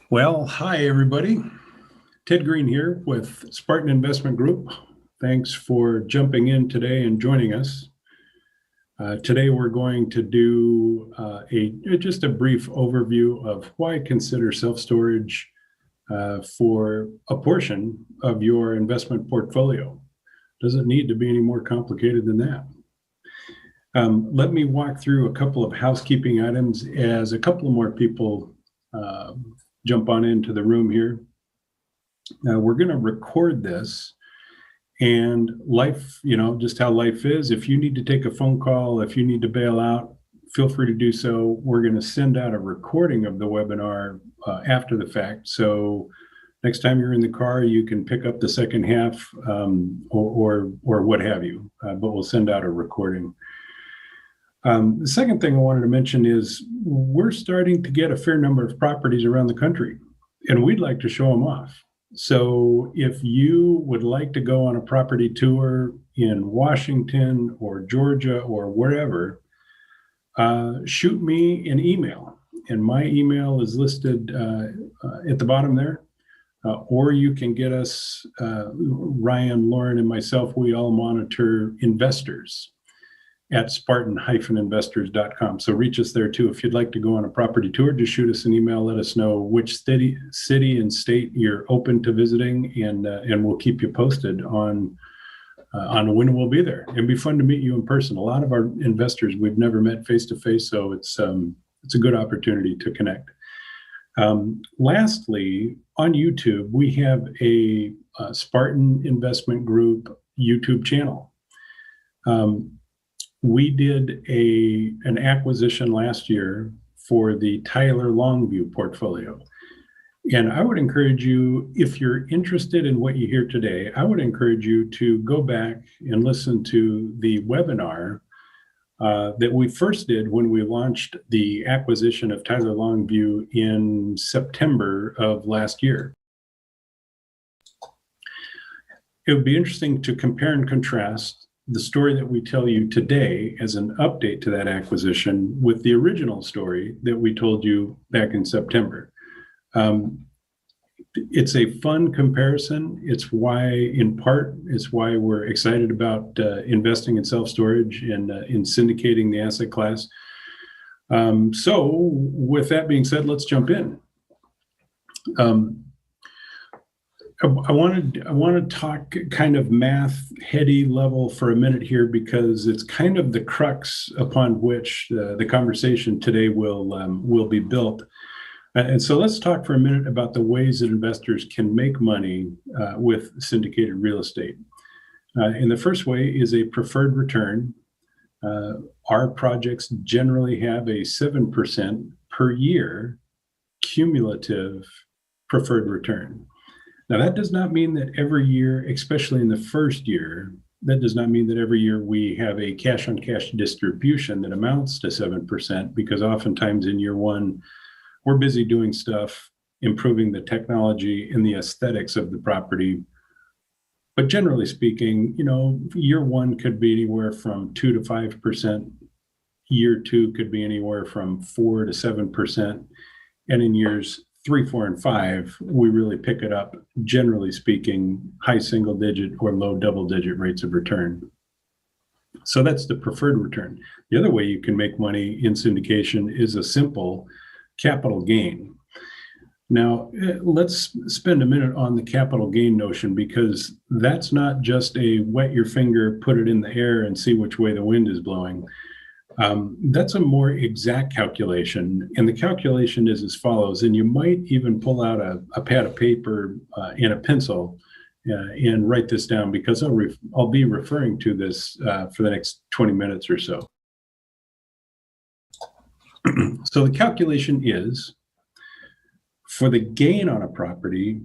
Well, hi, everybody. Ted Greene here with Spartan Investment Group. Thanks for jumping in today and joining us. Today, we're going to do just a brief overview of why consider self-storage for a portion of your investment portfolio. Doesn't need to be any more complicated than that. Let me walk through a couple of housekeeping items as a couple of more people jump on into the room here. We're going to record this, and life, just how life is. If you need to take a phone call, if you need to bail out, feel free to do so. We're going to send out a recording of the webinar after the fact. So next time you're in the car, you can pick up the second half or what have you, but we'll send out a recording. The second thing I wanted to mention is we're starting to get a fair number of properties around the country, and we'd like to show them off. So if you would like to go on a property tour in Washington or Georgia or wherever, shoot me an email. And my email is listed at the bottom there. Or you can get us, Ryan, Lauren, and myself, we all monitor investors at Spartan-investors.com. So reach us there too. If you'd like to go on a property tour, just shoot us an email. Let us know which city and state you're open to visiting, and we'll keep you posted on when we'll be there. It'd be fun to meet you in person. A lot of our investors we've never met face to face, so it's a good opportunity to connect. Lastly, on YouTube, we have a Spartan Investment Group YouTube channel. We did an acquisition last year for the Tyler Longview portfolio. And I would encourage you, if you're interested in what you hear today, I would encourage you to go back and listen to the webinar that we first did when we launched the acquisition of Tyler Longview in September of last year. It would be interesting to compare and contrast the story that we tell you today as an update to that acquisition with the original story that we told you back in September. It's a fun comparison. It's why we're excited about investing in self-storage and in syndicating the asset class. So with that being said, let's jump in. I want to talk kind of math heady level for a minute here, because it's kind of the crux upon which the conversation today will be built. And so let's talk for a minute about the ways that investors can make money with syndicated real estate. And the first way is a preferred return. Our projects generally have a 7% per year cumulative preferred return. Now, that does not mean that every year, especially in the first year, that does not mean that every year we have a cash-on-cash distribution that amounts to 7%, because oftentimes in year one, we're busy doing stuff, improving the technology and the aesthetics of the property. But generally speaking, year one could be anywhere from 2 to 5%. Year two could be anywhere from 4 to 7%. And in years 3, 4, and 5, we really pick it up, generally speaking, high single digit or low double digit rates of return. So that's the preferred return. The other way you can make money in syndication is a simple capital gain. Now, let's spend a minute on the capital gain notion, because that's not just a wet your finger, put it in the air, and see which way the wind is blowing. That's a more exact calculation, and the calculation is as follows. And you might even pull out a pad of paper and a pencil and write this down, because I'll be referring to this for the next 20 minutes or so. So the calculation is, for the gain on a property,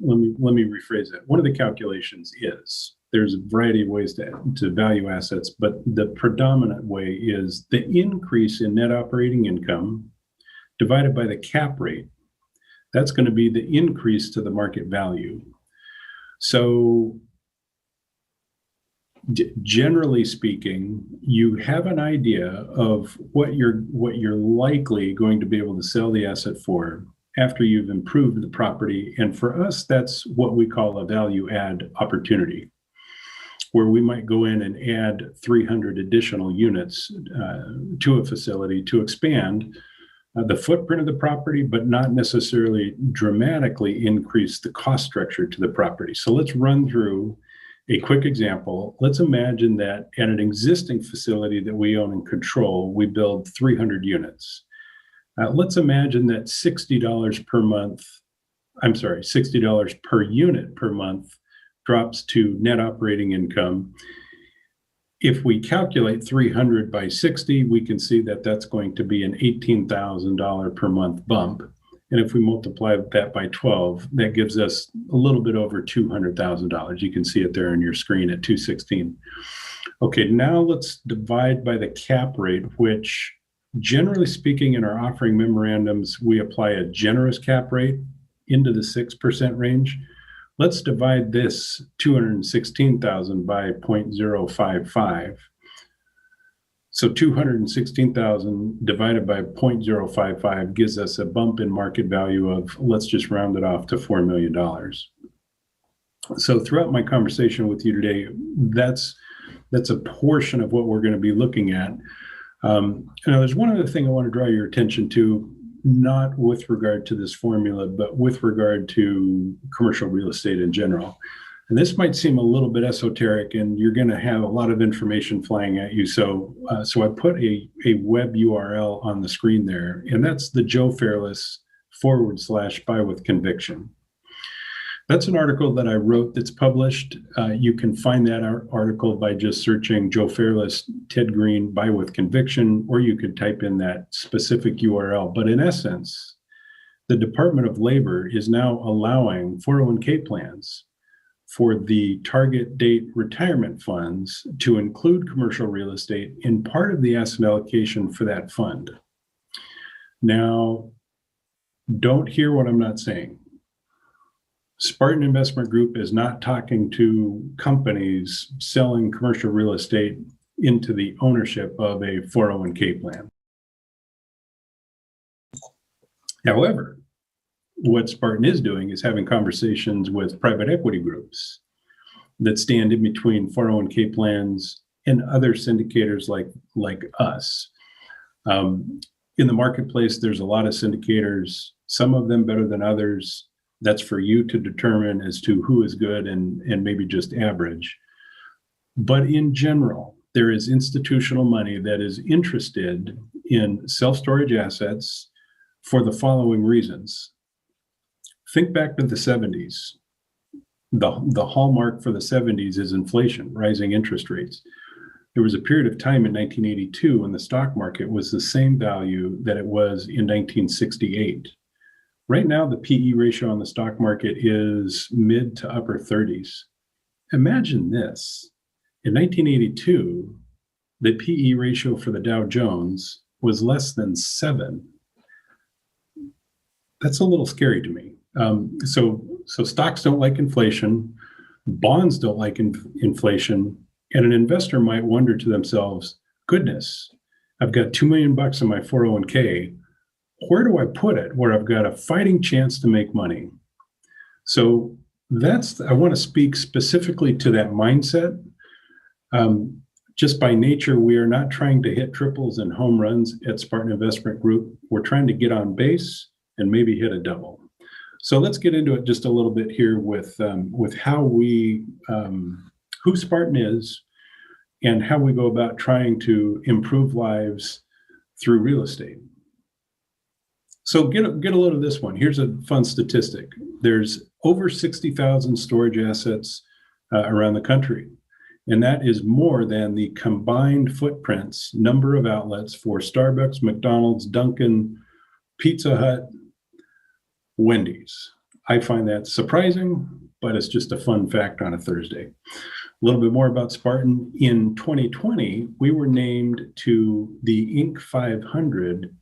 let me rephrase that. One of the calculations is, there's a variety of ways to value assets, but the predominant way is the increase in net operating income divided by the cap rate. That's going to be the increase to the market value. So Generally speaking, you have an idea of what you're likely going to be able to sell the asset for after you've improved the property. And for us, that's what we call a value add opportunity, where we might go in and add 300 additional units to a facility to expand the footprint of the property, but not necessarily dramatically increase the cost structure to the property. So let's run through a quick example. Let's imagine that at an existing facility that we own and control, we build 300 units. Let's imagine that $60 per unit per month drops to net operating income. If we calculate 300 by 60, we can see that that's going to be an $18,000 per month bump. And if we multiply that by 12, that gives us a little bit over $200,000. You can see it there on your screen at 216. Okay, now let's divide by the cap rate, which generally speaking in our offering memorandums, we apply a generous cap rate into the 6% range. Let's divide this 216,000 by 0.055. So 216,000 divided by 0.055 gives us a bump in market value of, let's just round it off to $4 million. So throughout my conversation with you today, that's a portion of what we're going to be looking at. Now, there's one other thing I want to draw your attention to, not with regard to this formula, but with regard to commercial real estate in general. And this might seem a little bit esoteric, and you're going to have a lot of information flying at you. So I put a web URL on the screen there, and that's the Joe Fairless /buy with conviction. That's an article that I wrote that's published. You can find that article by just searching Joe Fairless, Ted Greene, buy with conviction, or you could type in that specific URL. But in essence, the Department of Labor is now allowing 401k plans for the target date retirement funds to include commercial real estate in part of the asset allocation for that fund. Now, don't hear what I'm not saying. Spartan Investment Group is not talking to companies selling commercial real estate into the ownership of a 401k plan. However, what Spartan is doing is having conversations with private equity groups that stand in between 401k plans and other syndicators like us. In the marketplace, there's a lot of syndicators, some of them better than others. That's for you to determine as to who is good and maybe just average. But in general, there is institutional money that is interested in self-storage assets for the following reasons. Think back to the 70s. The hallmark for the 70s is inflation, rising interest rates. There was a period of time in 1982 when the stock market was the same value that it was in 1968. Right now, the PE ratio on the stock market is mid to upper 30s. Imagine this. In 1982, the PE ratio for the Dow Jones was less than 7. That's a little scary to me. So stocks don't like inflation, bonds don't like inflation, and an investor might wonder to themselves, goodness, I've got $2 million in my 401k. Where do I put it where I've got a fighting chance to make money? So I want to speak specifically to that mindset. Just by nature, we are not trying to hit triples and home runs at Spartan Investment Group. We're trying to get on base and maybe hit a double. So let's get into it just a little bit here with how who Spartan is and how we go about trying to improve lives through real estate. So get a load of this one. Here's a fun statistic. There's over 60,000 storage assets around the country. And that is more than the combined footprints, number of outlets for Starbucks, McDonald's, Dunkin', Pizza Hut, Wendy's. I find that surprising, but it's just a fun fact on a Thursday. A little bit more about Spartan. In 2020, we were named to the Inc. 500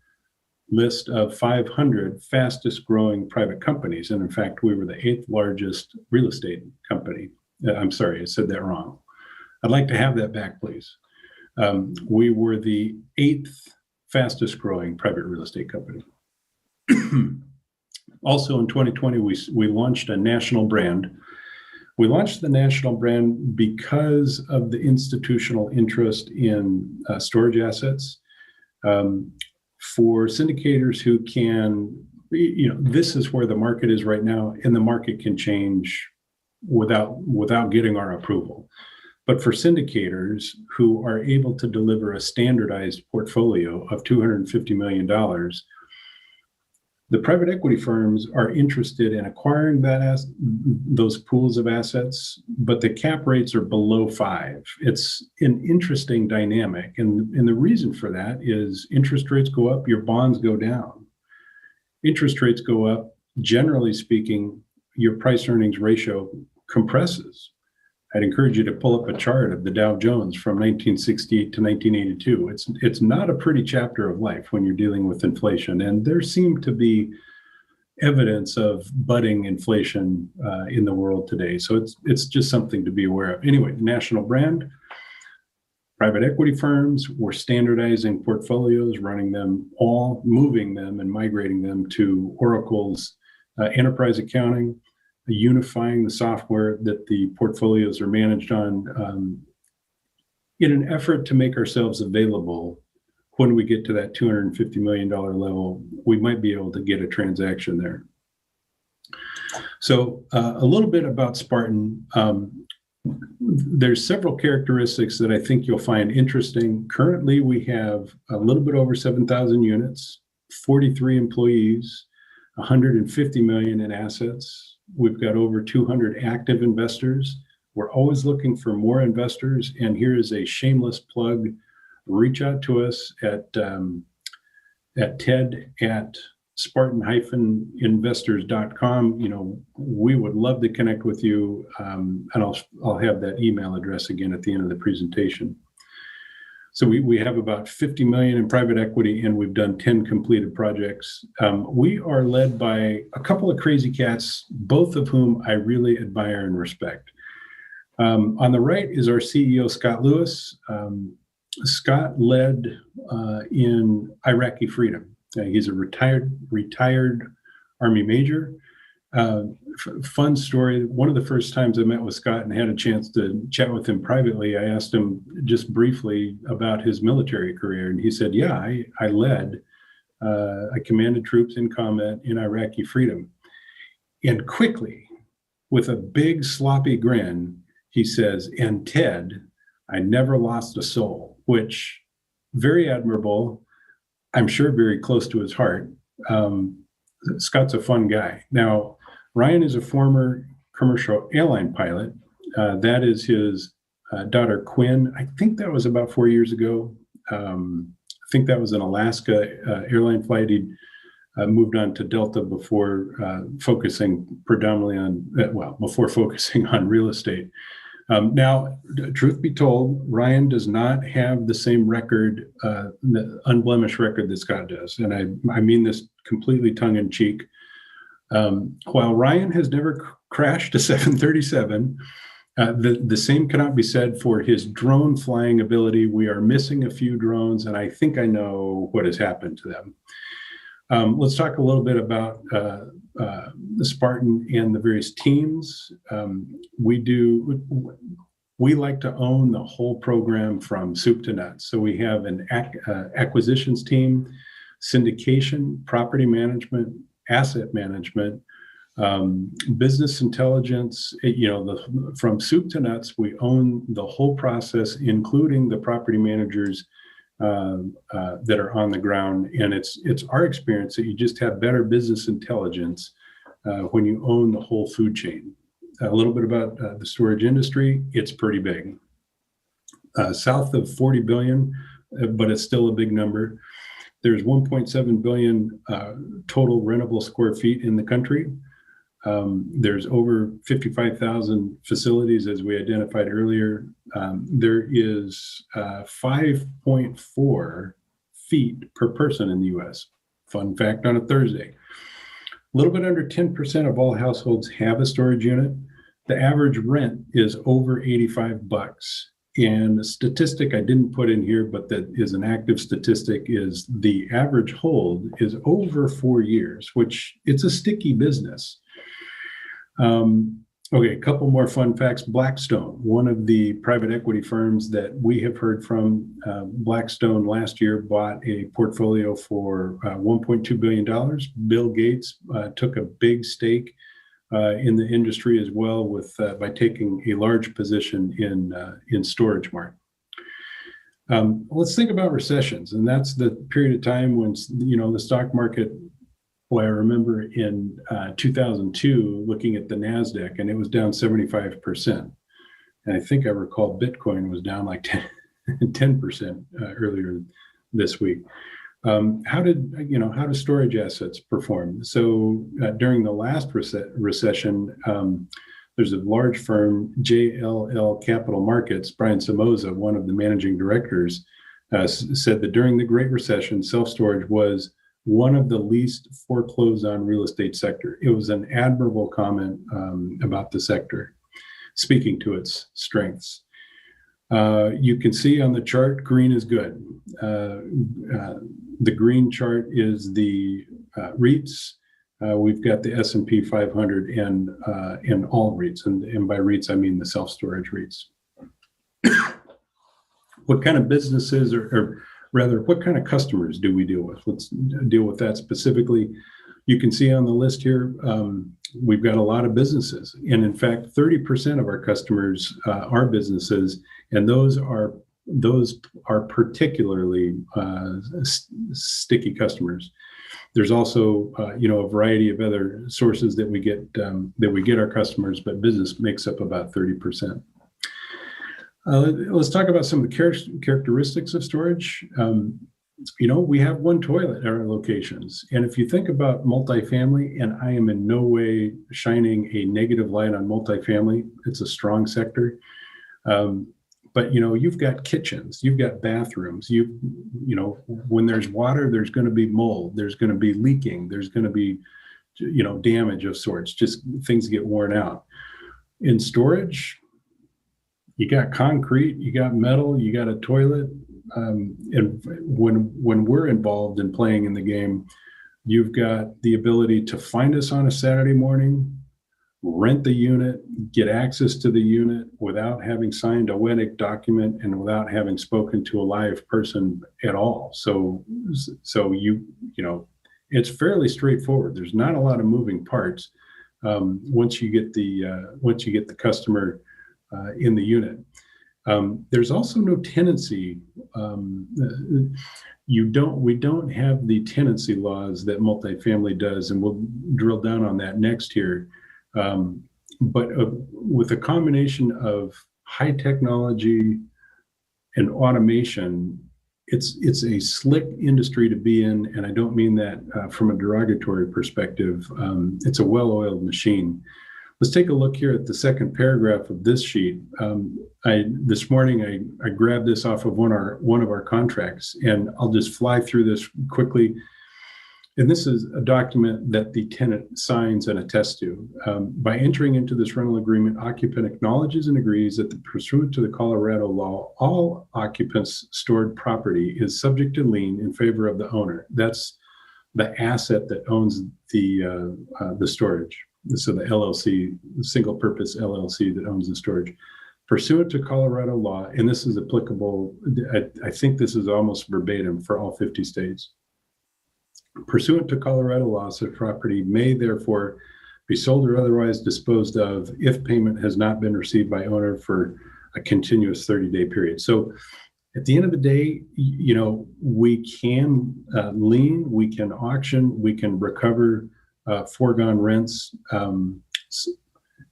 list of 500 fastest growing private companies. And in fact, we were the 8th largest real estate company. I'm sorry, I said that wrong. I'd like to have that back, please. We were the 8th fastest growing private real estate company. Also in 2020, we launched a national brand. We launched the national brand because of the institutional interest in storage assets. For syndicators who can, this is where the market is right now, and the market can change without getting our approval. But for syndicators who are able to deliver a standardized portfolio of $250 million, the private equity firms are interested in acquiring those pools of assets, but the cap rates are below 5. It's an interesting dynamic. And the reason for that is interest rates go up, your bonds go down. Interest rates go up, generally speaking, your price earnings ratio compresses. I'd encourage you to pull up a chart of the Dow Jones from 1968 to 1982. It's not a pretty chapter of life when you're dealing with inflation, and there seemed to be evidence of budding inflation in the world today. So it's just something to be aware of. Anyway, national brand, private equity firms, we're standardizing portfolios, running them all, moving them and migrating them to Oracle's enterprise accounting, unifying the software that the portfolios are managed on in an effort to make ourselves available when we get to that $250 million level. We might be able to get a transaction there. So a little bit about Spartan. There's several characteristics that I think you'll find interesting. Currently, we have a little bit over 7,000 units, 43 employees, 150 million in assets. We've got over 200 active investors. We're always looking for more investors. And here is a shameless plug. Reach out to us at ted@spartan-investors.com. We would love to connect with you. And I'll have that email address again at the end of the presentation. So we have about 50 million in private equity, and we've done 10 completed projects. We are led by a couple of crazy cats, both of whom I really admire and respect. On the right is our CEO, Scott Lewis. Scott led in Iraqi freedom. He's a retired Army major. Fun story. One of the first times I met with Scott and had a chance to chat with him privately, I asked him just briefly about his military career. And he said, yeah, I commanded troops in combat in Iraqi freedom. And quickly, with a big sloppy grin, he says, and Ted, I never lost a soul, which very admirable. I'm sure very close to his heart. Scott's a fun guy. Now, Ryan is a former commercial airline pilot. That is his daughter, Quinn. I think that was about 4 years ago. I think that was an Alaska airline flight. He moved on to Delta before focusing predominantly before focusing on real estate. Now, truth be told, Ryan does not have the same record, the unblemished record that Scott does. And I mean this completely tongue in cheek. While Ryan has never crashed a 737, the same cannot be said for his drone flying ability. We are missing a few drones, and I think I know what has happened to them. Let's talk a little bit about the Spartan and the various teams. We like to own the whole program from soup to nuts. So we have an acquisitions team, syndication, property management, asset management, business intelligence. From soup to nuts, we own the whole process, including the property managers that are on the ground. And it's our experience that you just have better business intelligence when you own the whole food chain. A little bit about the storage industry. It's pretty big. South of 40 billion, but it's still a big number. There's 1.7 billion total rentable square feet in the country. There's over 55,000 facilities, as we identified earlier. There is 5.4 feet per person in the US. Fun fact on a Thursday. A little bit under 10% of all households have a storage unit. The average rent is over $85. And a statistic I didn't put in here, but that is an active statistic, is the average hold is over 4 years, which it's a sticky business. Okay, a couple more fun facts. Blackstone, one of the private equity firms that we have heard from, Blackstone last year bought a portfolio for $1.2 billion. Bill Gates took a big stake in the industry as well by taking a large position in Storage Mart. Let's think about recessions, and that's the period of time when the stock market. Well, I remember in 2002 looking at the NASDAQ, and it was down 75%. And I think I recall Bitcoin was down like 10% earlier this week. How do storage assets perform? So during the last recession, there's a large firm, JLL Capital Markets. Brian Somoza, one of the managing directors, said that during the Great Recession, self-storage was one of the least foreclosed on real estate sector. It was an admirable comment about the sector, speaking to its strengths. You can see on the chart, green is good. The green chart is the REITs. We've got the S&P 500 and all REITs, and by REITs I mean the self-storage REITs. What kind of businesses or rather, what kind of customers do we deal with? Let's deal with that specifically. You can see on the list here, we've got a lot of businesses. And in fact, 30% of our customers are businesses, and those are particularly sticky customers. There's also, a variety of other sources that we get our customers, but business makes up about 30%. Let's talk about some of the characteristics of storage. We have one toilet at our locations. And if you think about multifamily, and I am in no way shining a negative light on multifamily, it's a strong sector. But, you've got kitchens, you've got bathrooms, when there's water, there's going to be mold, there's going to be leaking, there's going to be, damage of sorts, just things get worn out. In storage, you got concrete, you got metal, you got a toilet. And when we're involved in playing in the game, you've got the ability to find us on a Saturday morning, rent the unit, get access to the unit without having signed a WEDIC document and without having spoken to a live person at all. So it's fairly straightforward. There's not a lot of moving parts once you get the customer in the unit. There's also no tenancy. We don't have the tenancy laws that multifamily does, and we'll drill down on that next here. But with a combination of high technology and automation, it's a slick industry to be in, and I don't mean that from a derogatory perspective. It's a well-oiled machine. Let's take a look here at the second paragraph of this sheet. This morning I grabbed this off of one of our contracts, and I'll just fly through this quickly. And this is a document that the tenant signs and attests to. By entering into this rental agreement, occupant acknowledges and agrees that pursuant to the Colorado law, all occupants' stored property is subject to lien in favor of the owner. That's the asset that owns the storage. So the LLC, the single purpose LLC that owns the storage. Pursuant to Colorado law, and this is applicable, I think this is almost verbatim for all 50 states. Pursuant to Colorado law, such property may therefore be sold or otherwise disposed of if payment has not been received by owner for a continuous 30-day period. So at the end of the day, we can lien, we can auction, we can recover foregone rents.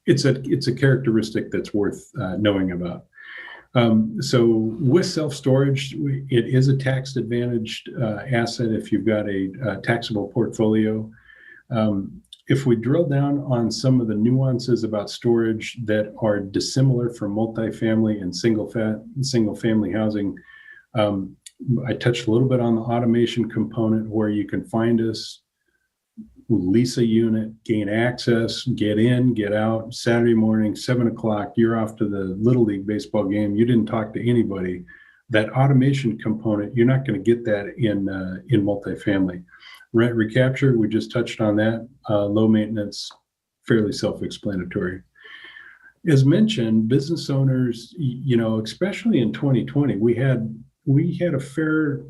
It's a characteristic that's worth knowing about. So with self-storage, it is a tax-advantaged asset if you've got a taxable portfolio. If we drill down on some of the nuances about storage that are dissimilar from multifamily and single-family housing, I touched a little bit on the automation component where you can find us lease a unit, gain access, get in, get out. Saturday morning, 7 o'clock, you're off to the Little League baseball game. You didn't talk to anybody. That automation component, you're not going to get that in multifamily. Rent recapture, we just touched on that. Low maintenance, fairly self-explanatory. As mentioned, business owners, especially in 2020, we had a fair,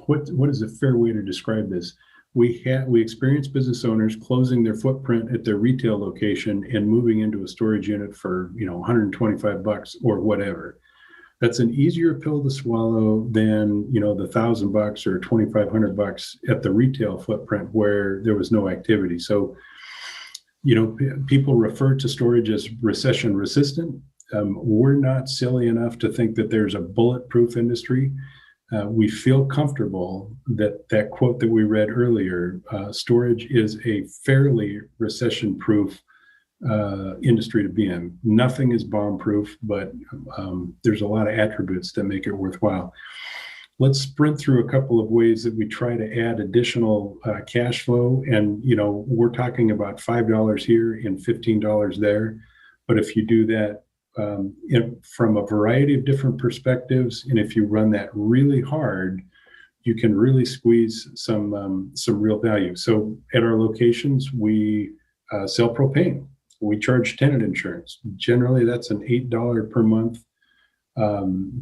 what is a fair way to describe this? We experienced business owners closing their footprint at their retail location and moving into a storage unit for, $125 or whatever. That's an easier pill to swallow than, the $1,000 or $2,500 at the retail footprint where there was no activity. So, people refer to storage as recession resistant. We're not silly enough to think that there's a bulletproof industry. We feel comfortable that quote that we read earlier, storage is a fairly recession-proof industry to be in. Nothing is bomb-proof, but there's a lot of attributes that make it worthwhile. Let's sprint through a couple of ways that we try to add additional cash flow. And, we're talking about $5 here and $15 there. But if you do that from a variety of different perspectives, and if you run that really hard, you can really squeeze some real value. So at our locations, we sell propane. We charge tenant insurance. Generally, that's an $8 per month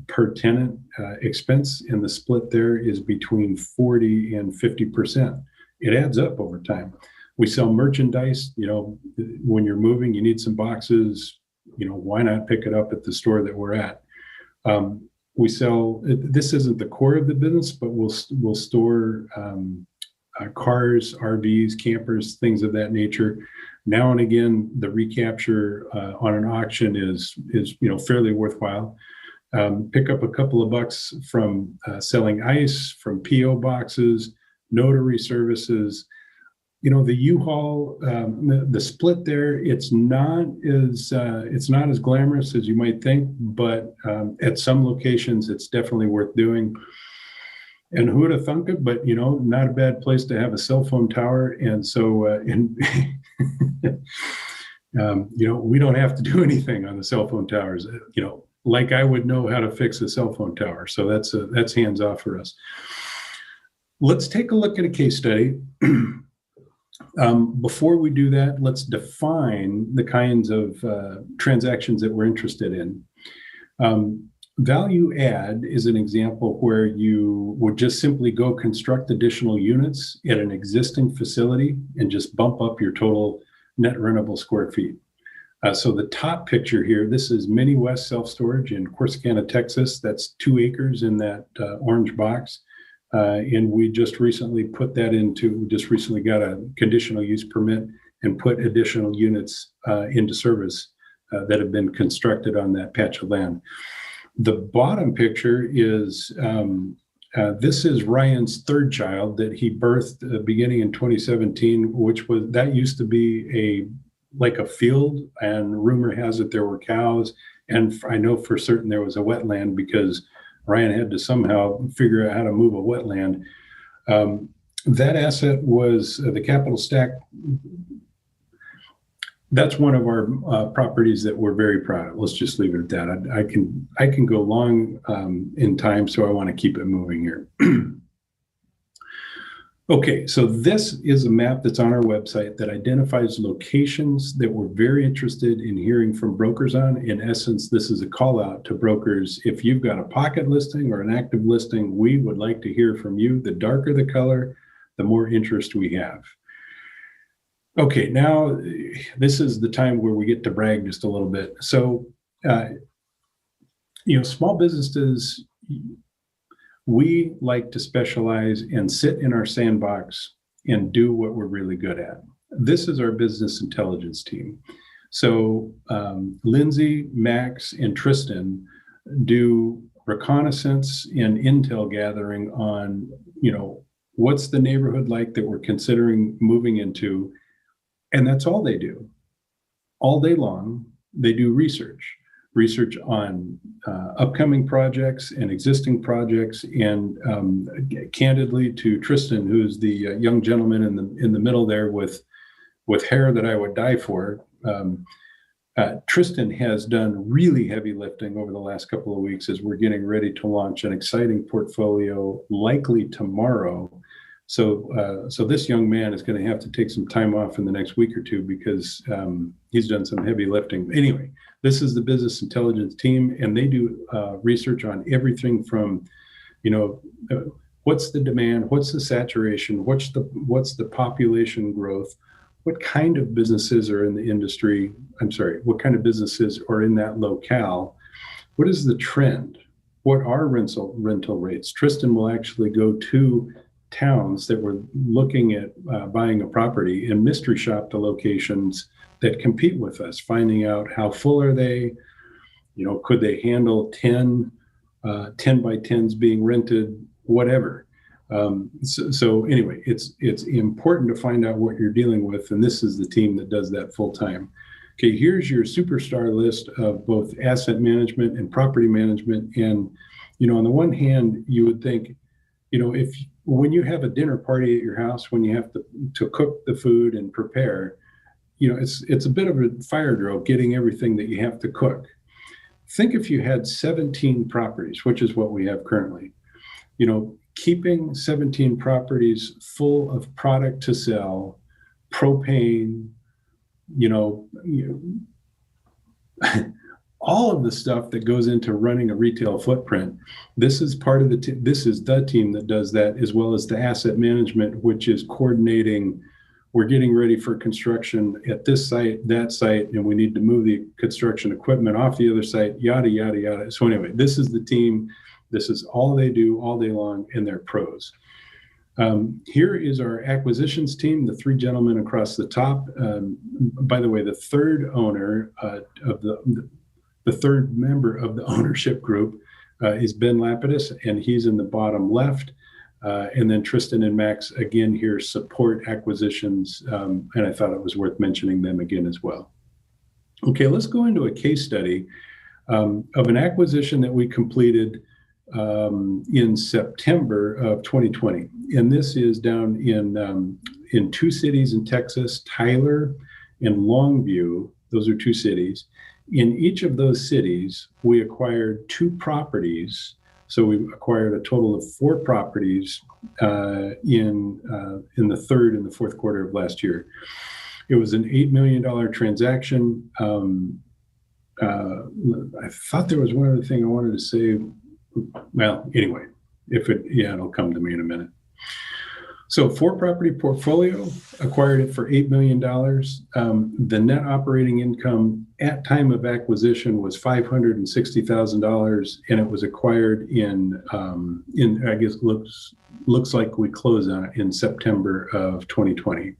per tenant expense, and the split there is between 40 and 50%. It adds up over time. We sell merchandise. When you're moving, you need some boxes. Why not pick it up at the store that we're at? We sell. This isn't the core of the business, but we'll store cars, RVs, campers, things of that nature. Now and again, the recapture on an auction is fairly worthwhile. Pick up a couple of bucks from selling ice, from PO boxes, notary services. The U-Haul, the split there, it's not as glamorous as you might think, but at some locations, it's definitely worth doing. And who would have thunk it? But not a bad place to have a cell phone tower. And so, we don't have to do anything on the cell phone towers. Like I would know how to fix a cell phone tower. So that's hands off for us. Let's take a look at a case study. Before we do that, let's define the kinds of transactions that we're interested in. Value add is an example where you would just simply go construct additional units at an existing facility and just bump up your total net rentable square feet. So the top picture here, this is Mini West Self-Storage in Corsicana, Texas. That's 2 acres in that orange box. And we just recently got a conditional use permit and put additional units into service that have been constructed on that patch of land. The bottom picture is, this is Ryan's third child that he birthed beginning in 2017, that used to be like a field, and rumor has it there were cows. And I know for certain there was a wetland because Ryan had to somehow figure out how to move a wetland. That asset was the capital stack. That's one of our properties that we're very proud of. Let's just leave it at that. I can go long in time, so I want to keep it moving here. Okay, so this is a map that's on our website that identifies locations that we're very interested in hearing from brokers on. In essence, this is a call out to brokers. If you've got a pocket listing or an active listing, we would like to hear from you. The darker the color, the more interest we have. Okay, now this is the time where we get to brag just a little bit. So, small businesses, we like to specialize and sit in our sandbox and do what we're really good at. This is our business intelligence team. So Lindsay, Max, and Tristan do reconnaissance and intel gathering on, what's the neighborhood like that we're considering moving into. And that's all they do. All day long, they do research. research on upcoming projects and existing projects, and candidly to Tristan, who's the young gentleman in the middle there with hair that I would die for. Tristan has done really heavy lifting over the last couple of weeks as we're getting ready to launch an exciting portfolio, likely tomorrow. So this young man is going to have to take some time off in the next week or two because he's done some heavy lifting. Anyway, this is the business intelligence team, and they do research on everything from, what's the demand, what's the saturation, what's the population growth, what kind of businesses are in the industry, what kind of businesses are in that locale, what is the trend, what are rental rates. Tristan will actually go to towns that were looking at buying a property and mystery shop the locations that compete with us, finding out how full are they, could they handle 10 by 10s being rented, whatever. So anyway, it's important to find out what you're dealing with, and this is the team that does that full time. Okay, here's your superstar list of both asset management and property management. And on the one hand, you would think, when you have a dinner party at your house, when you have to cook the food and prepare, it's a bit of a fire drill getting everything that you have to cook. Think if you had 17 properties, which is what we have currently, keeping 17 properties full of product to sell, propane, all of the stuff that goes into running a retail footprint. This is part of this is the team that does that, as well as the asset management, which is coordinating. We're getting ready for construction at this site, that site, and we need to move the construction equipment off the other site, yada, yada, yada. So anyway, this is the team. This is all they do all day long, and they're pros. Here is our acquisitions team, the three gentlemen across the top. By the way, the third owner of the third member of the ownership group is Ben Lapidus, and he's in the bottom left. And then Tristan and Max, again, here support acquisitions, and I thought it was worth mentioning them again as well. Okay, let's go into a case study of an acquisition that we completed in September of 2020. And this is down in two cities in Texas, Tyler and Longview. Those are two cities. In each of those cities, we acquired two properties. So we acquired a total of 4 properties in the third and the fourth quarter of last year. It was an $8 million transaction. I thought there was one other thing I wanted to say. Well, anyway, it'll come to me in a minute. So 4 property portfolio, acquired it for $8 million. The net operating income at time of acquisition was $560,000, and it was acquired in I guess looks like we closed on it in September of 2020.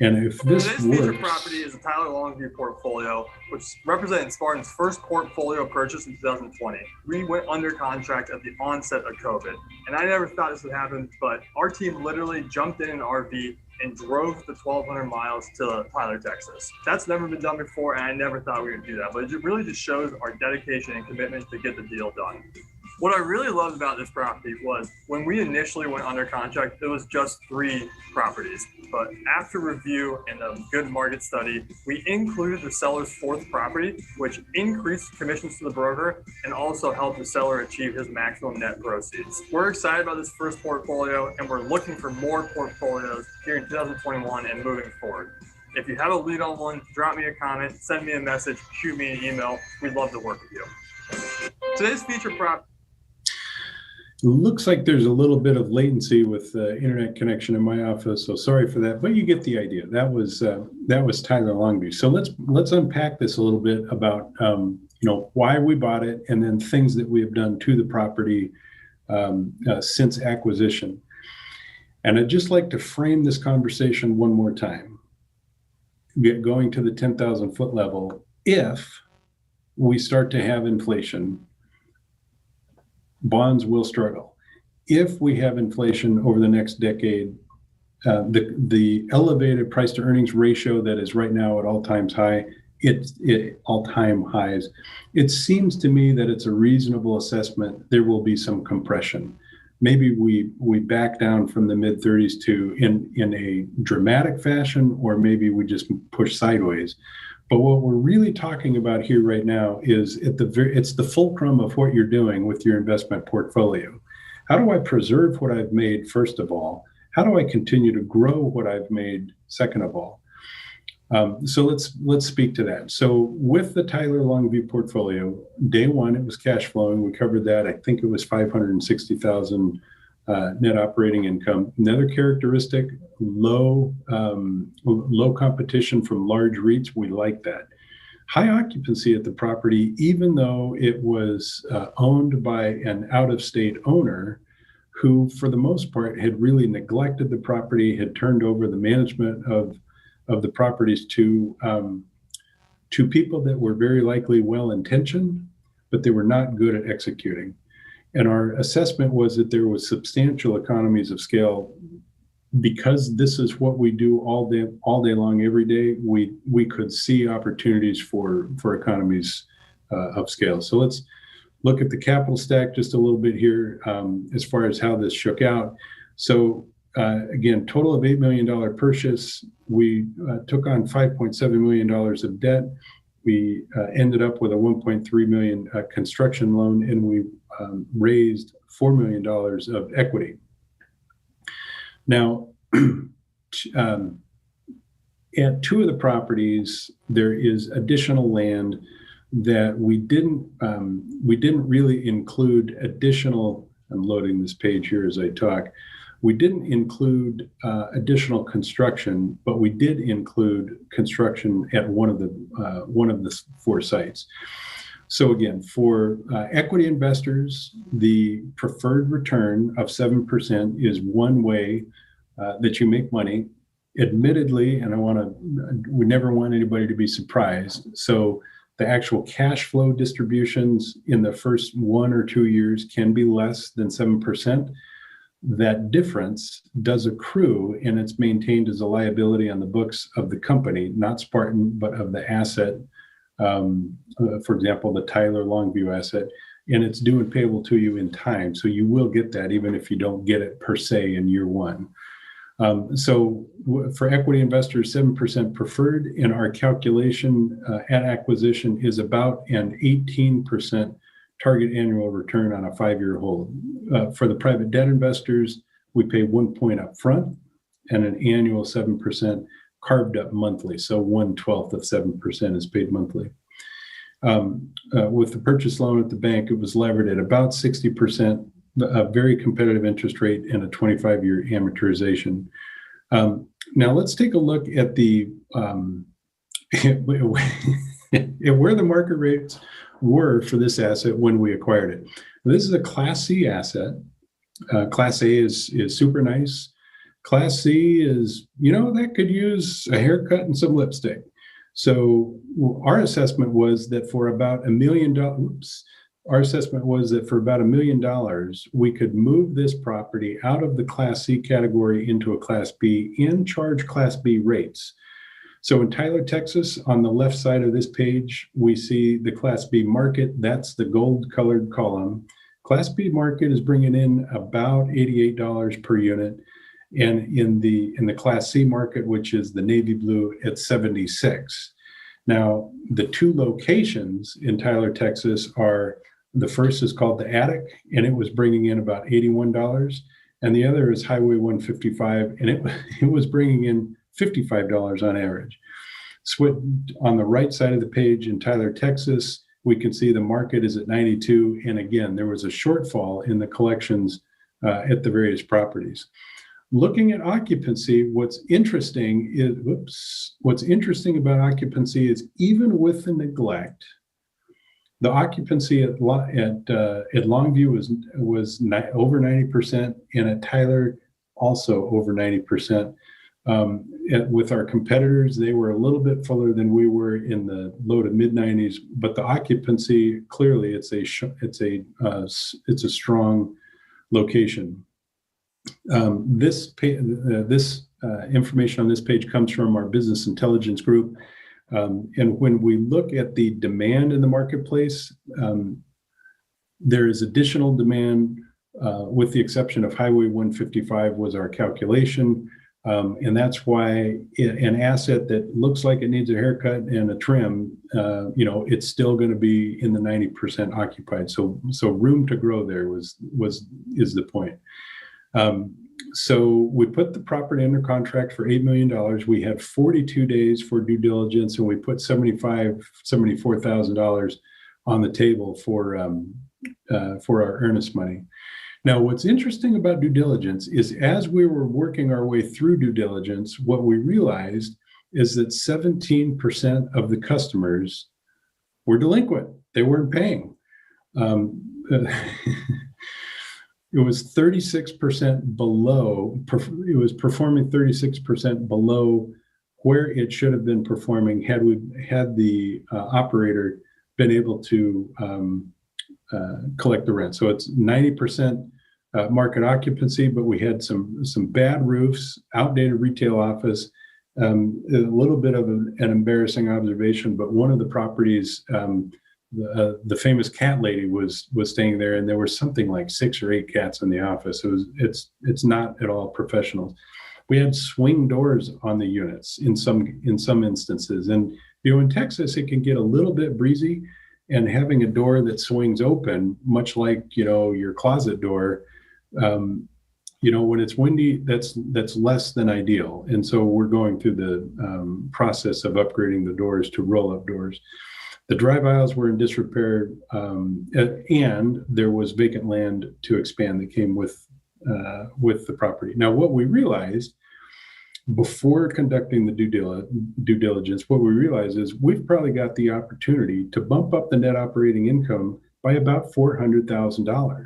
And if this feature property is a Tyler Longview portfolio, which represented Spartan's first portfolio purchase in 2020. We went under contract at the onset of COVID, and I never thought this would happen, but our team literally jumped in an RV and drove the 1,200 miles to Tyler, Texas. That's never been done before, and I never thought we would do that, but it really just shows our dedication and commitment to get the deal done. What I really loved about this property was when we initially went under contract, it was just 3 properties. But after review and a good market study, we included the seller's 4th property, which increased commissions to the broker and also helped the seller achieve his maximum net proceeds. We're excited about this first portfolio, and we're looking for more portfolios here in 2021 and moving forward. If you have a lead on one, drop me a comment, send me a message, shoot me an email. We'd love to work with you. Today's feature property. It looks like there's a little bit of latency with the internet connection in my office, so sorry for that, but you get the idea. That was Tyler Longview. So let's unpack this a little bit about why we bought it, and then things that we have done to the property since acquisition. And I'd just like to frame this conversation one more time, going to the 10,000 foot level. If we start to have inflation, bonds will struggle. If we have inflation over the next decade, the elevated price to earnings ratio that is right now at all times high it all-time highs. It seems to me that it's a reasonable assessment. There will be some compression. Maybe we back down from the mid 30s to in a dramatic fashion, or maybe we just push sideways. But what we're really talking about here right now is it's the fulcrum of what you're doing with your investment portfolio. How do I preserve what I've made, first of all? How do I continue to grow what I've made, second of all? So let's speak to that. So with the Tyler Longview portfolio, day one, it was cash flowing. We covered that. I think it was 560,000 net operating income. Another characteristic, low competition from large REITs. We like that. High occupancy at the property, even though it was owned by an out-of-state owner who, for the most part, had really neglected the property, had turned over the management of the properties to people that were very likely well-intentioned, but they were not good at executing. And our assessment was that there was substantial economies of scale because this is what we do all day long, every day. We could see opportunities for economies of scale. So let's look at the capital stack just a little bit here as far as how this shook out. So again, total of $8 million purchase. We took on $5.7 million of debt. We ended up with a $1.3 million construction loan, and we raised $4 million of equity. Now, at two of the properties, there is additional land that we didn't really include additional. I'm loading this page here as I talk. We didn't include additional construction, but we did include construction at one of the four sites. So again, for equity investors, the preferred return of 7% is one way that you make money. Admittedly, and we never want anybody to be surprised. So the actual cash flow distributions in the first 1 or 2 years can be less than 7%. That difference does accrue, and it's maintained as a liability on the books of the company, not Spartan, but of the asset. For example, the Tyler Longview asset, and it's due and payable to you in time. So you will get that even if you don't get it per se in year one. So for equity investors, 7% preferred, and our calculation at acquisition is about an 18% target annual return on a 5-year hold. For the private debt investors, we pay 1 point up front and an annual 7% carved up monthly. So 1/12 of 7% is paid monthly. With the purchase loan at the bank, it was levered at about 60%, a very competitive interest rate, and a 25-year amortization. Now let's take a look at the where the market rates were for this asset when we acquired it. This is a Class C asset. Class A is super nice. Class C is, that could use a haircut and some lipstick. So our assessment was that for about $1 million, we could move this property out of the Class C category into a Class B and charge Class B rates. So in Tyler, Texas, on the left side of this page, we see the Class B market. That's the gold colored column. Class B market is bringing in about $88 per unit. And in the Class C market, which is the navy blue, it's $76. Now, the two locations in Tyler, Texas are, the first is called the Attic, and it was bringing in about $81. And the other is Highway 155, and it was bringing in $55 on average. So on the right side of the page in Tyler, Texas, we can see the market is at 92. And again, there was a shortfall in the collections at the various properties. Looking at occupancy, what's interesting about occupancy is even with the neglect, the occupancy at Longview was over 90%, and at Tyler also over 90%. With our competitors, they were a little bit fuller than we were, in the low to mid 90s, but the occupancy, clearly it's a strong location. This information on this page comes from our business intelligence group. And when we look at the demand in the marketplace, there is additional demand, with the exception of Highway 155 was our calculation. And that's why an asset that looks like it needs a haircut and a trim, it's still going to be in the 90% occupied. So room to grow there is the point. So we put the property under contract for $8 million. We had 42 days for due diligence, and we put $74,000 on the table for our earnest money. Now, what's interesting about due diligence is as we were working our way through due diligence, what we realized is that 17% of the customers were delinquent. They weren't paying. It was 36% below, it was performing 36% below where it should have been performing had the operator been able to collect the rent. So it's 90% market occupancy, but we had some bad roofs, outdated retail office, a little bit of an embarrassing observation, but one of the properties, the famous cat lady was staying there, and there was something like 6 or 8 cats in the office. It's not at all professional. We had swing doors on the units in some instances, and in Texas it can get a little bit breezy, and having a door that swings open, much like your closet door, when it's windy, that's less than ideal. And so we're going through the process of upgrading the doors to roll-up doors. The drive aisles were in disrepair, and there was vacant land to expand that came with the property. Now, what we realized before conducting the due diligence, what we realized is we've probably got the opportunity to bump up the net operating income by about $400,000.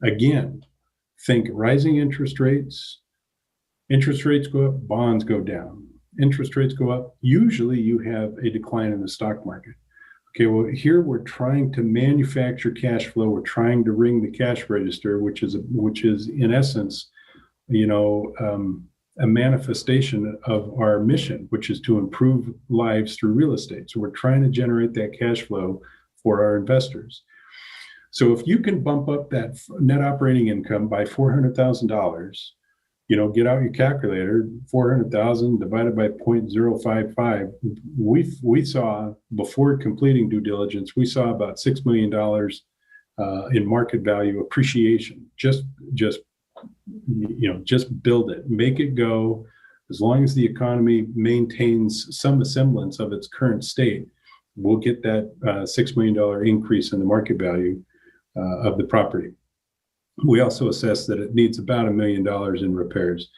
Again, think rising interest rates. Interest rates go up, bonds go down. Interest rates go up, usually you have a decline in the stock market. Okay, well, here we're trying to manufacture cash flow. We're trying to ring the cash register, which is in essence, a manifestation of our mission, which is to improve lives through real estate. So we're trying to generate that cash flow for our investors. So if you can bump up that net operating income by $400,000, get out your calculator, 400,000 divided by 0.055. We saw, before completing due diligence, we saw about $6 million in market value appreciation. Just build it, make it go. As long as the economy maintains some semblance of its current state, we'll get that $6 million increase in the market value of the property. We also assessed that it needs about $1 million in repairs.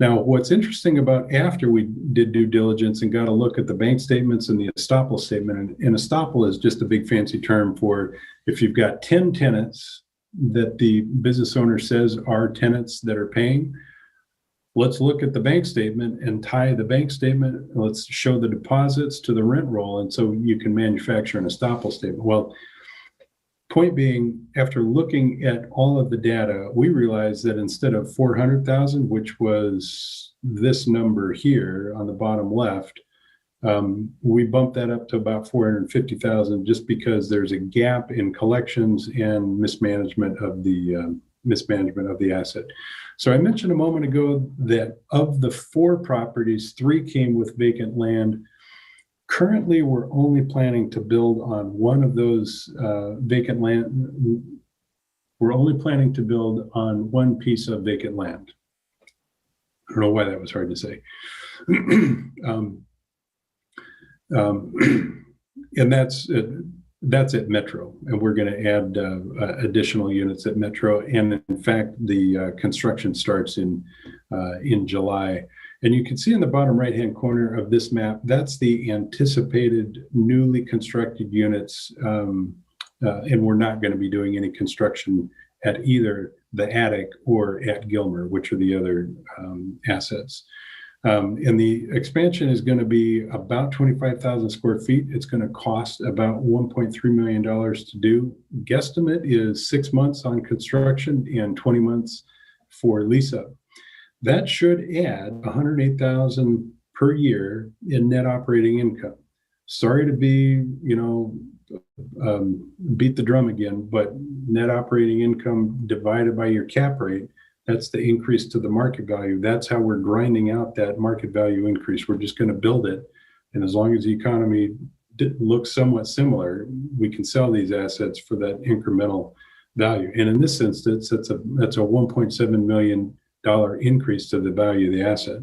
Now, what's interesting about after we did due diligence and got a look at the bank statements and the estoppel statement, and estoppel is just a big fancy term for if you've got 10 tenants that the business owner says are tenants that are paying, let's look at the bank statement and tie the bank statement. Let's show the deposits to the rent roll. And so you can manufacture an estoppel statement. Well, point being, after looking at all of the data, we realized that instead of 400,000, which was this number here on the bottom left, we bumped that up to about 450,000 just because there's a gap in collections and mismanagement of the asset. So I mentioned a moment ago that of the 4 properties, 3 came with vacant land. Currently, we're only planning to build on one of those vacant land. We're only planning to build on one piece of vacant land. I don't know why that was hard to say. And that's at Metro, and we're going to add additional units at Metro. And in fact, the construction starts in July. And you can see in the bottom right-hand corner of this map, that's the anticipated newly constructed units. And we're not going to be doing any construction at either the attic or at Gilmer, which are the other assets. And the expansion is going to be about 25,000 square feet. It's going to cost about $1.3 million to do. Guesstimate is 6 months on construction and 20 months for lease up. That should add 108,000 per year in net operating income. Sorry to be, beat the drum again, but net operating income divided by your cap rate, that's the increase to the market value. That's how we're grinding out that market value increase. We're just going to build it. And as long as the economy looks somewhat similar, we can sell these assets for that incremental value. And in this instance, that's a $1.7 million increase to the value of the asset.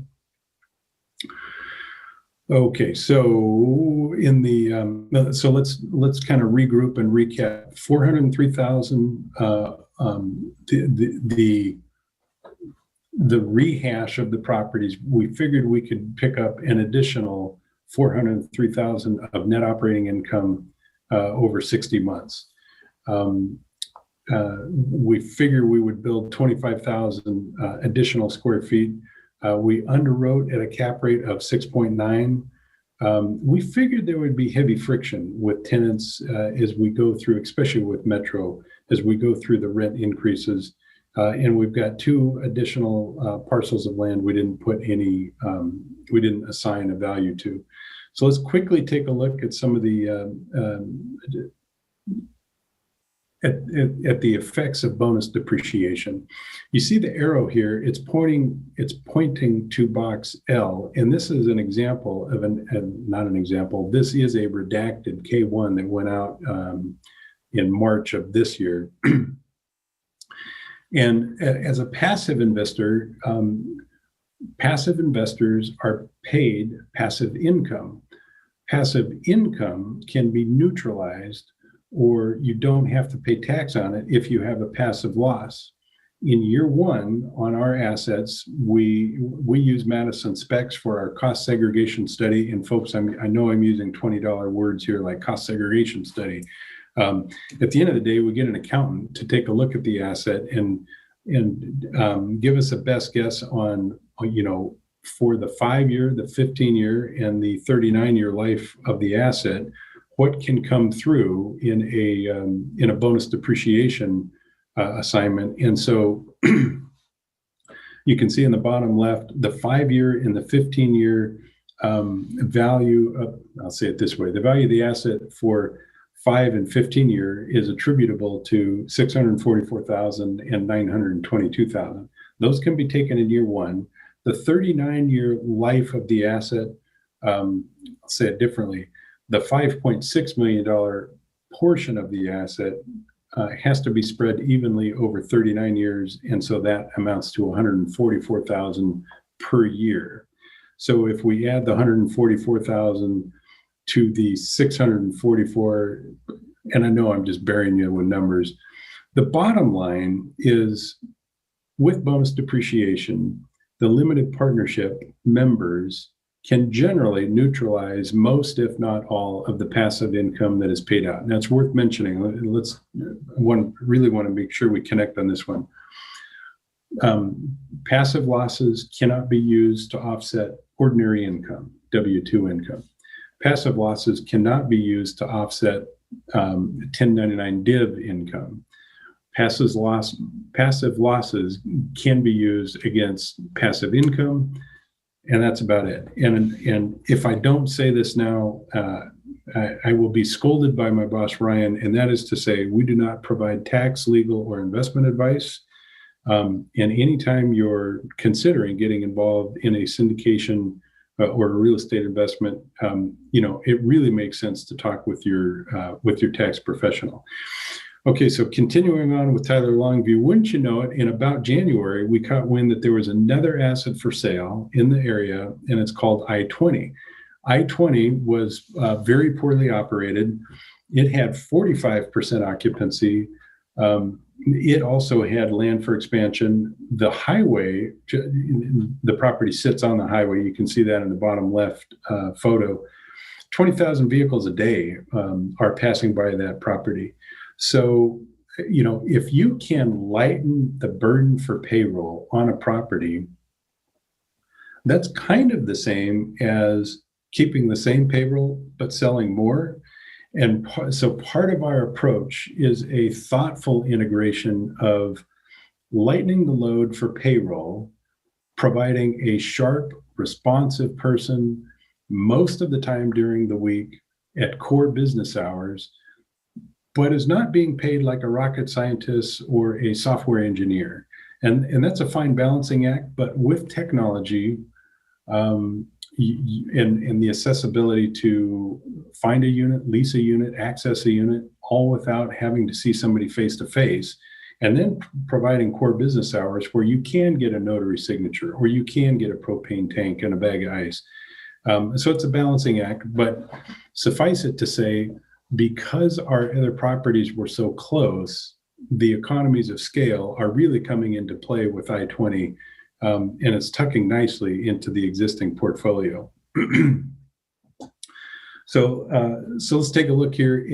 Okay, so in the so let's kind of regroup and recap. 403,000. The rehash of the properties, we figured we could pick up an additional 403,000 of net operating income over 60 months. We figured we would build 25,000 additional square feet. We underwrote at a cap rate of 6.9. We figured there would be heavy friction with tenants as we go through, especially with Metro, as we go through the rent increases. And we've got 2 additional parcels of land we didn't put any, we didn't assign a value to. So let's quickly take a look at some of the at the effects of bonus depreciation. You see the arrow here, it's pointing to box L, and this is an example of not an example, this is a redacted K1 that went out in March of this year. And as a passive investor, passive investors are paid passive income. Passive income can be neutralized, or you don't have to pay tax on it if you have a passive loss. In year 1 on our assets, we use Madison Specs for our cost segregation study. And folks, I know I'm using $20 words here like cost segregation study. At the end of the day, we get an accountant to take a look at the asset and give us a best guess on, for the 5-year, the 15-year, and the 39-year life of the asset, what can come through in a bonus depreciation assignment. And so you can see in the bottom left, the 5-year and the 15-year value of, I'll say it this way, the value of the asset for 5 and 15-year is attributable to $644,000 and $922,000. Those can be taken in year 1. The 39-year life of the asset, I'll say it differently, the $5.6 million portion of the asset has to be spread evenly over 39 years, and so that amounts to $144,000 per year. So if we add the $144,000 to the 644, and I know I'm just burying you with numbers, the bottom line is with bonus depreciation, the limited partnership members can generally neutralize most, if not all, of the passive income that is paid out. And that's worth mentioning. Really want to make sure we connect on this one. Passive losses cannot be used to offset ordinary income, W-2 income. Passive losses cannot be used to offset 1099 div income. Passive losses can be used against passive income, and that's about it. And if I don't say this now, I will be scolded by my boss, Ryan, and that is to say we do not provide tax, legal, or investment advice. And anytime you're considering getting involved in a syndication or a real estate investment, it really makes sense to talk with your tax professional. Okay, so continuing on with Tyler Longview, wouldn't you know it, in about January, we caught wind that there was another asset for sale in the area, and it's called I-20. I-20 was very poorly operated. It had 45% occupancy. It also had land for expansion. The highway, the property sits on the highway. You can see that in the bottom left photo. 20,000 vehicles a day are passing by that property. So, if you can lighten the burden for payroll on a property, that's kind of the same as keeping the same payroll, but selling more. And so part of our approach is a thoughtful integration of lightening the load for payroll, providing a sharp responsive person most of the time during the week at core business hours, but is not being paid like a rocket scientist or a software engineer. And that's a fine balancing act, but with technology and the accessibility to find a unit, lease a unit, access a unit, all without having to see somebody face to face, and then providing core business hours where you can get a notary signature or you can get a propane tank and a bag of ice. So it's a balancing act, but suffice it to say, because our other properties were so close, the economies of scale are really coming into play with I-20, and it's tucking nicely into the existing portfolio. So let's take a look here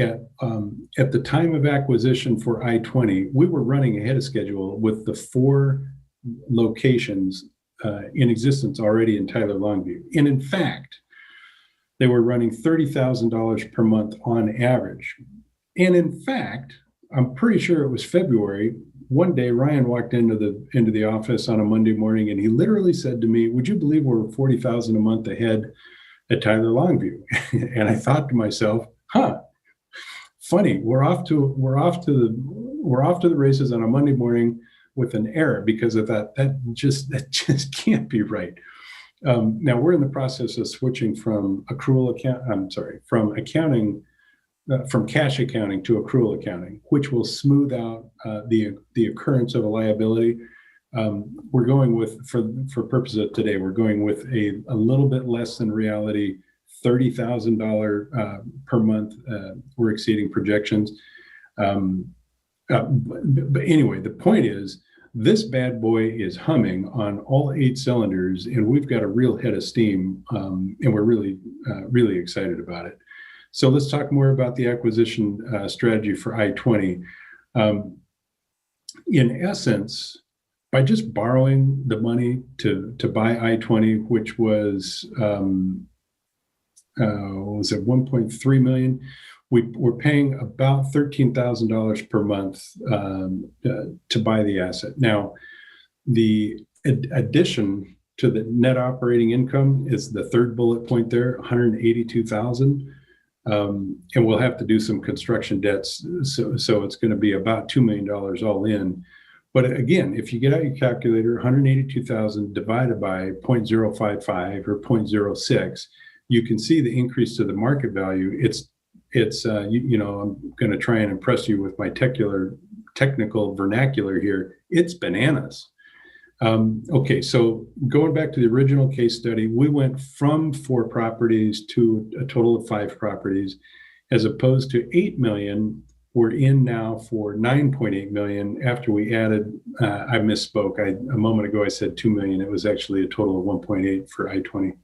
at the time of acquisition for I-20. We were running ahead of schedule with the 4 locations in existence already in Tyler Longview. And in fact, they were running $30,000 per month on average. And in fact, I'm pretty sure it was February. One day, Ryan walked into the office on a Monday morning, and he literally said to me, "Would you believe we're $40,000 a month ahead at Tyler Longview?" And I thought to myself, funny. We're off to the races on a Monday morning with an error because of that. That just can't be right. Now we're in the process of switching from from cash accounting to accrual accounting, which will smooth out the occurrence of a liability. We're going with, for purposes of today, we're going with a little bit less than reality, $30,000 per month. We're exceeding projections. But anyway, the point is, this bad boy is humming on all 8 cylinders, and we've got a real head of steam, and we're really, really excited about it. So let's talk more about the acquisition strategy for I-20. In essence, by just borrowing the money to buy I-20, which was it 1.3 million, we're paying about $13,000 per month to buy the asset. Now, the addition to the net operating income is the third bullet point there, $182,000. And we'll have to do some construction debts. So it's going to be about $2 million all in. But again, if you get out your calculator, 182,000 divided by 0.055 or 0.06, you can see the increase to the market value. I'm going to try and impress you with my technical vernacular here. It's bananas. Okay, so going back to the original case study, we went from 4 properties to a total of 5 properties, as opposed to 8 million. We're in now for 9.8 million after we added, I misspoke. A moment ago, I said 2 million. It was actually a total of 1.8 for I-20.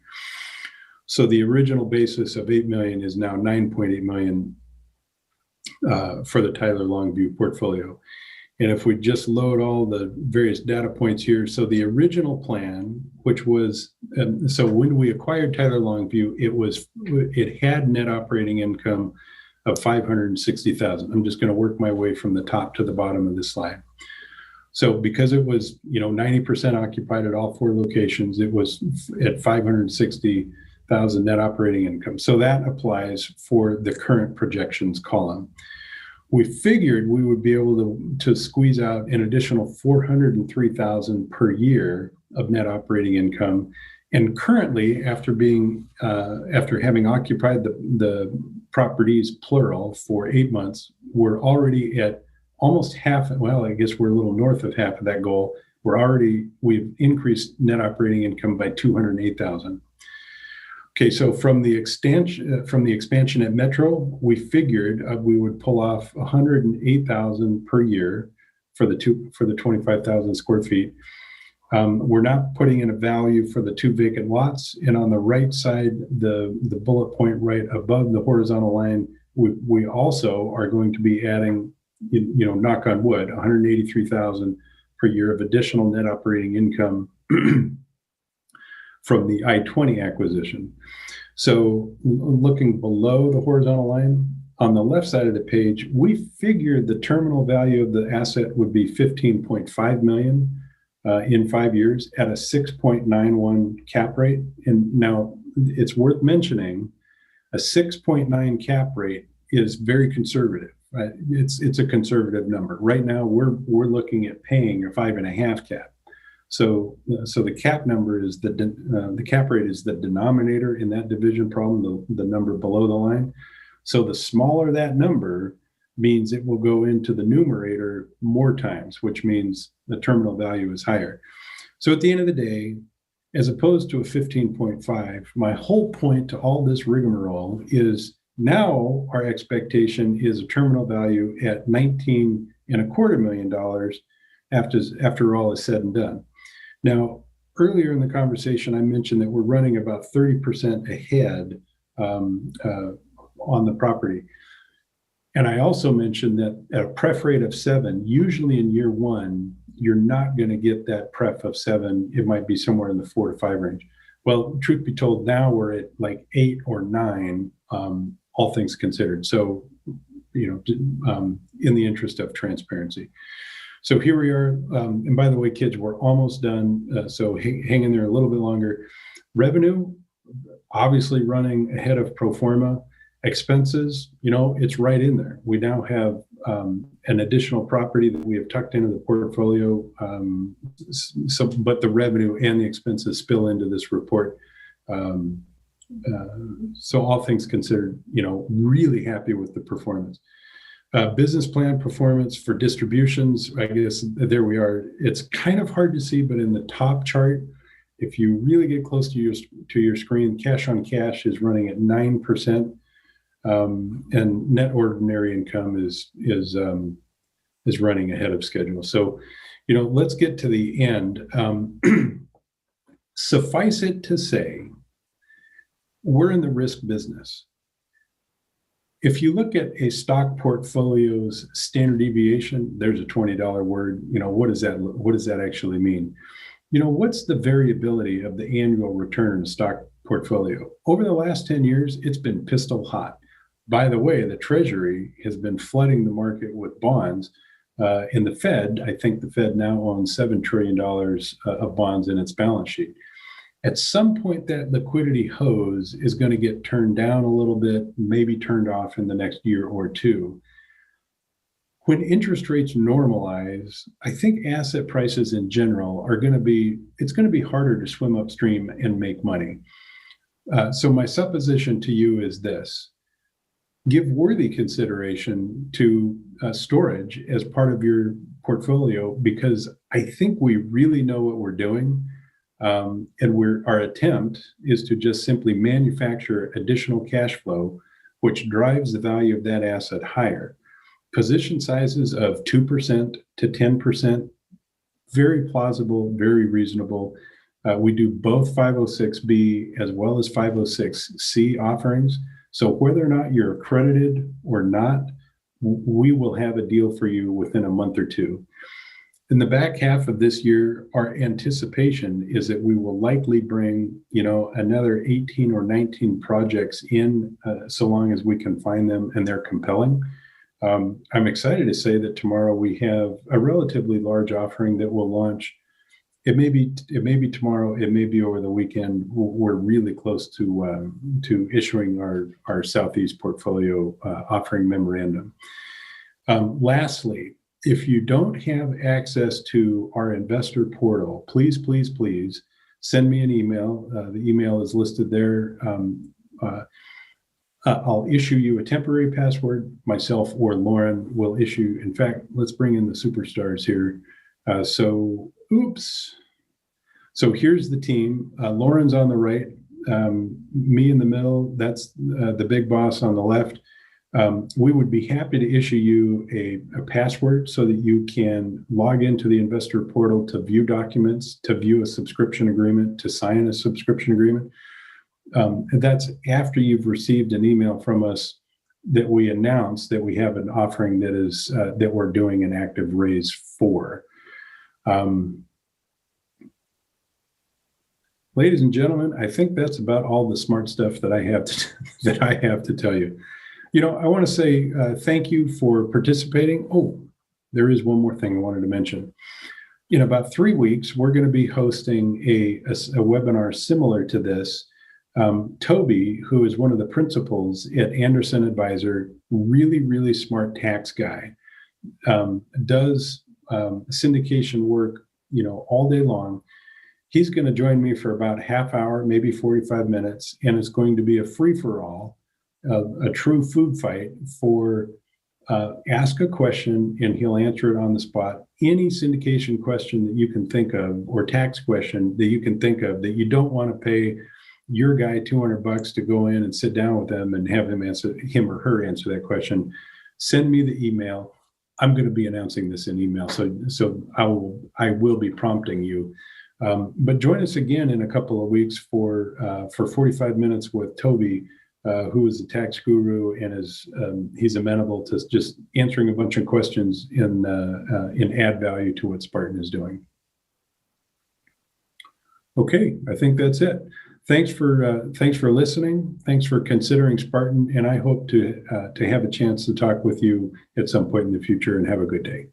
So the original basis of 8 million is now 9.8 million for the Tyler Longview portfolio. And if we just load all the various data points here, so the original plan, which was, so when we acquired Tyler Longview, it had net operating income of 560,000. I'm just going to work my way from the top to the bottom of this slide. So because it was, 90% occupied at all 4 locations, it was at 560,000 net operating income. So that applies for the current projections column. We figured we would be able to squeeze out an additional 403,000 per year of net operating income. And currently, after having occupied the properties plural for 8 months, we're already at almost half. Well, I guess we're a little north of half of that goal. We've increased net operating income by 208,000. Okay, so from the expansion at Metro, we figured we would pull off 108,000 per year for the 25,000 square feet. We're not putting in a value for the 2 vacant lots, and on the right side, the bullet point right above the horizontal line, we also are going to be adding, knock on wood, 183,000 per year of additional net operating income from the I-20 acquisition. So looking below the horizontal line, on the left side of the page, we figured the terminal value of the asset would be 15.5 million. in 5 years at a 6.91 cap rate. And now it's worth mentioning a 6.9 cap rate is very conservative. It's a conservative number. Right now, we're looking at paying a 5.5 cap. So the cap number is the cap rate is the denominator in that division problem, the number below the line. So the smaller that number means it will go into the numerator more times, which means the terminal value is higher. So at the end of the day, as opposed to a 15.5, my whole point to all this rigmarole is now our expectation is a terminal value at $19.25 million after all is said and done. Now, earlier in the conversation, I mentioned that we're running about 30% ahead on the property. And I also mentioned that at a pref rate of 7, usually in year 1, you're not going to get that pref of 7. It might be somewhere in the 4 to 5 range. Well, truth be told, now we're at like 8 or 9, all things considered. So, in the interest of transparency. So here we are. And by the way, kids, we're almost done. So hang in there a little bit longer. Revenue, obviously running ahead of pro forma. Expenses, it's right in there. We now have an additional property that we have tucked into the portfolio. But the revenue and the expenses spill into this report. So all things considered, really happy with the performance. Business plan performance for distributions, I guess there we are. It's kind of hard to see, but in the top chart, if you really get close to your screen, cash on cash is running at 9%. And net ordinary income is running ahead of schedule. So, let's get to the end. Suffice it to say, we're in the risk business. If you look at a stock portfolio's standard deviation, there's a $20 word. What does that actually mean? What's the variability of the annual return in a stock portfolio? Over the last 10 years, it's been pistol hot. By the way, the Treasury has been flooding the market with bonds. And the Fed, I think the Fed now owns $7 trillion of bonds in its balance sheet. At some point, that liquidity hose is going to get turned down a little bit, maybe turned off in the next year or two. When interest rates normalize, I think asset prices in general it's going to be harder to swim upstream and make money. So my supposition to you is this. Give worthy consideration to storage as part of your portfolio, because I think we really know what we're doing. And our attempt is to just simply manufacture additional cash flow, which drives the value of that asset higher. Position sizes of 2% to 10%, very plausible, very reasonable. We do both 506B as well as 506C offerings. So whether or not you're accredited or not, we will have a deal for you within a month or two. In the back half of this year, our anticipation is that we will likely bring, another 18 or 19 projects in, so long as we can find them and they're compelling. I'm excited to say that tomorrow we have a relatively large offering that will launch. It may be tomorrow. It may be over the weekend. We're really close to issuing our Southeast portfolio offering memorandum. Lastly, if you don't have access to our investor portal, please send me an email. The email is listed there. I'll issue you a temporary password. Myself or Lauren will issue. In fact, let's bring in the superstars here. So here's the team. Lauren's on the right, me in the middle. That's the big boss on the left. We would be happy to issue you a password so that you can log into the investor portal to view documents, to view a subscription agreement, to sign a subscription agreement. And that's after you've received an email from us that we announce that we have an offering that we're doing an active raise for. Ladies and gentlemen, I think that's about all the smart stuff that I have to tell you. I want to say thank you for participating. Oh, there is one more thing I wanted to mention. in about 3 weeks, we're going to be hosting a webinar similar to this. Toby, who is one of the principals at Anderson Advisor, really smart tax guy, does syndication work, all day long. He's going to join me for about half hour, maybe 45 minutes, and it's going to be a free-for-all, a true food fight for ask a question and he'll answer it on the spot. Any syndication question that you can think of, or tax question that you can think of, that you don't want to pay your guy $200 to go in and sit down with them and have him or her answer that question, send me the email. I'm going to be announcing this in email, so I will be prompting you. But join us again in a couple of weeks for 45 minutes with Toby, who is a tax guru and he's amenable to just answering a bunch of questions and add value to what Spartan is doing. Okay, I think that's it. Thanks for listening. Thanks for considering Spartan, and I hope to have a chance to talk with you at some point in the future. And have a good day.